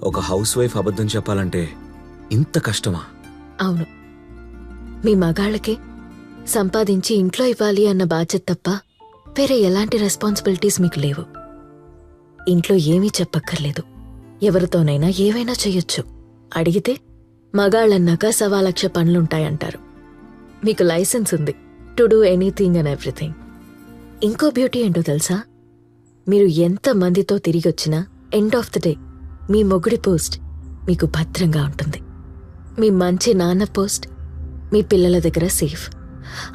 ఒక house wife అబద్ధం చెప్పాలంటే ఇంత కష్టమా? అవును, మీ మగాళ్ళకే సంపాదించి ఇంట్లో ఇవ్వాలి అన్న బాధ్యత తప్ప వేరే ఎలాంటి రెస్పాన్సిబిలిటీస్ మీకు లేవు. ఇంట్లో ఏమీ చెప్పక్కర్లేదు, ఎవరితోనైనా ఏవైనా చెయ్యొచ్చు. అడిగితే మగాళ్ళన్నాక 1,00,000 పనులుంటాయంటారు. మీకు లైసెన్స్ ఉంది to do anything and everything. ఇంకో బ్యూటీ ఏంటో తెలుసా? మీరు ఎంత మందితో తిరిగొచ్చినా ఎండ్ ఆఫ్ ద డే మీ మొగుడి పోస్ట్ మీకు భద్రంగా ఉంటుంది. మీ మంచి నాన్న పోస్ట్ మీ పిల్లల దగ్గర సేఫ్.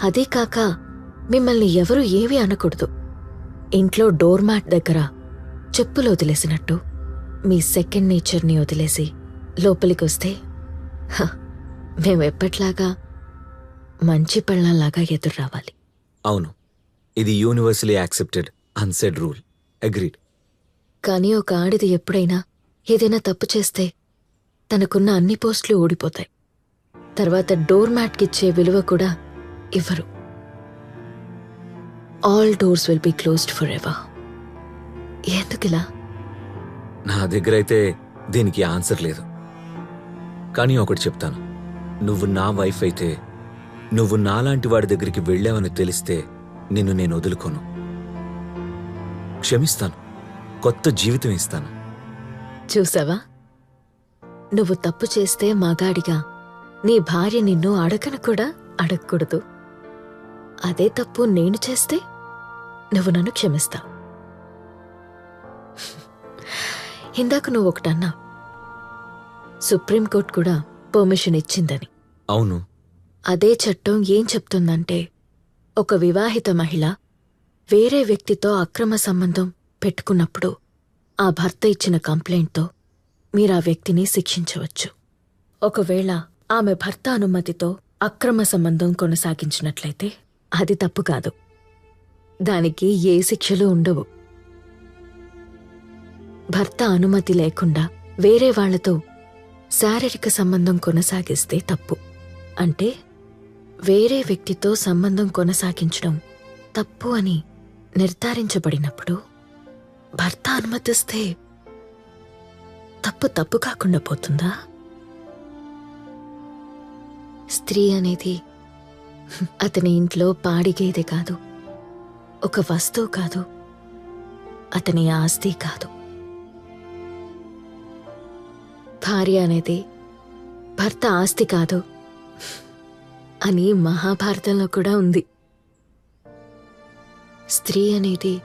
అదే కాక మిమ్మల్ని ఎవరు ఏమీ అనకూడదు. ఇంట్లో డోర్ మ్యాట్ దగ్గర చెప్పులు వదిలేసినట్టు మీ సెకండ్ నేచర్ని వదిలేసి లోపలికొస్తే మేమెప్పట్లాగా మంచి పెళ్ళంలాగా ఎదురు రావాలి. అవును, ఇది universally accepted unsaid rule. Agreed. కానీ ఒక ఆడిది ఎప్పుడైనా ఏదైనా తప్పు చేస్తే తనకున్న అన్ని పోస్టులు ఊడిపోతాయి. తర్వాత డోర్ మ్యాట్కిచ్చే విలువ కూడా ఇవ్వరు. All doors will be closed for ever. ఎందుకిలా? నా దగ్గరైతే దీనికి ఆన్సర్ లేదు. కానీ ఒకటి చెప్తాను, నువ్వు నా వైఫ్ అయితే, నువ్వు నాలాంటి వాడి దగ్గరికి వెళ్ళావని తెలిస్తే నిన్ను నేను వదులుకోను. క్షమిస్తాను, కొత్త జీవితం ఇస్తాను. చూసావా, నువ్వు తప్పు చేస్తే మగాడిగా నీ భార్య నిన్ను అడగను కూడా అడగకూడదు. అదే తప్పు నేను చేస్తే నువ్వు నన్ను క్షమిస్తావు. ఇందాక నువ్వు ఒకటన్నా, సుప్రీంకోర్టు కూడా పర్మిషన్ ఇచ్చిందని. అవును. అదే చట్టం ఏం చెప్తుందంటే, ఒక వివాహిత మహిళ వేరే వ్యక్తితో అక్రమ సంబంధం పెట్టుకున్నప్పుడు ఆ భర్త ఇచ్చిన కంప్లైంట్తో మీరా వ్యక్తిని శిక్షించవచ్చు. ఒకవేళ ఆమె భర్త అనుమతితో అక్రమ సంబంధం కొనసాగించినట్లయితే అది తప్పు కాదు. దానికి ఏ శిక్షలు ఉండవు. భర్త అనుమతి లేకుండా వేరే వాళ్లతో శారీరక సంబంధం కొనసాగిస్తే తప్పు. అంటే వేరే వ్యక్తితో సంబంధం కొనసాగించడం తప్పు అని నిర్ధారించబడినప్పుడు భర్త అనుమతిస్తే తప్పు తప్పు కాకుండా పోతుందా? స్త్రీ అనేది అతని ఇంట్లో పాడిగేది కాదు, ఒక వస్తువు కాదు, అతని ఆస్తి కాదు. భార్య అనేది భర్త ఆస్తి కాదు అని మహాభారతంలో కూడా ఉంది. స్త్రీ అనేది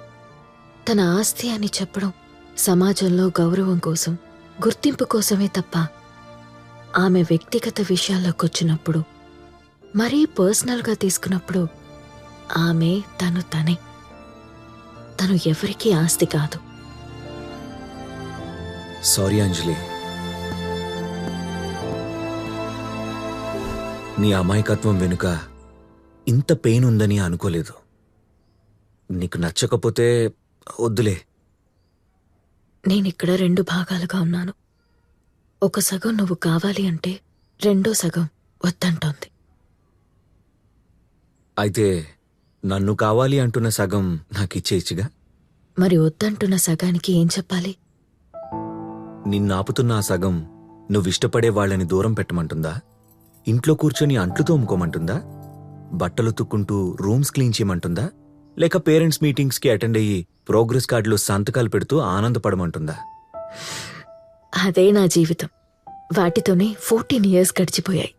తన ఆస్తి అని చెప్పడం సమాజంలో గౌరవం కోసం, గుర్తింపు కోసమే తప్ప ఆమె వ్యక్తిగత విషయాల్లోకొచ్చినప్పుడు, మరీ పర్సనల్గా తీసుకున్నప్పుడు ఆమె తనే. తను ఎవరికీ ఆస్తి కాదు. సారీ అంజలి, నీ అమాయకత్వం వెనుక ఇంత పెయిన్ ఉందని అనుకోలేదు. నీకు నచ్చకపోతే వద్దులే. నేనిక్కడ 2 భాగాలుగా ఉన్నాను. ఒక సగం నువ్వు కావాలి అంటే రెండో సగం వద్దంటోంది. అయితే నన్ను కావాలి అంటున్న సగం నాకిచ్చేయిచ్చుగా. మరి వద్దంటున్న సగానికి ఏం చెప్పాలి? నిన్నాపుతున్న ఆ సగం నువ్విష్టపడే వాళ్ళని దూరం పెట్టమంటుందా? ఇంట్లో కూర్చొని అంట్లు తోముకోమంటుందా? బట్టలు తుక్కుంటూ రూమ్స్ క్లీన్ చేయమంటుందా? లేక పేరెంట్స్ మీటింగ్స్కి అటెండ్ అయ్యి ప్రోగ్రెస్ కార్డులో సంతకాలు పెడుతూ ఆనందపడమంటుందా? అదే నా జీవితం. వాటితోనే 14 years గడిచిపోయాయి.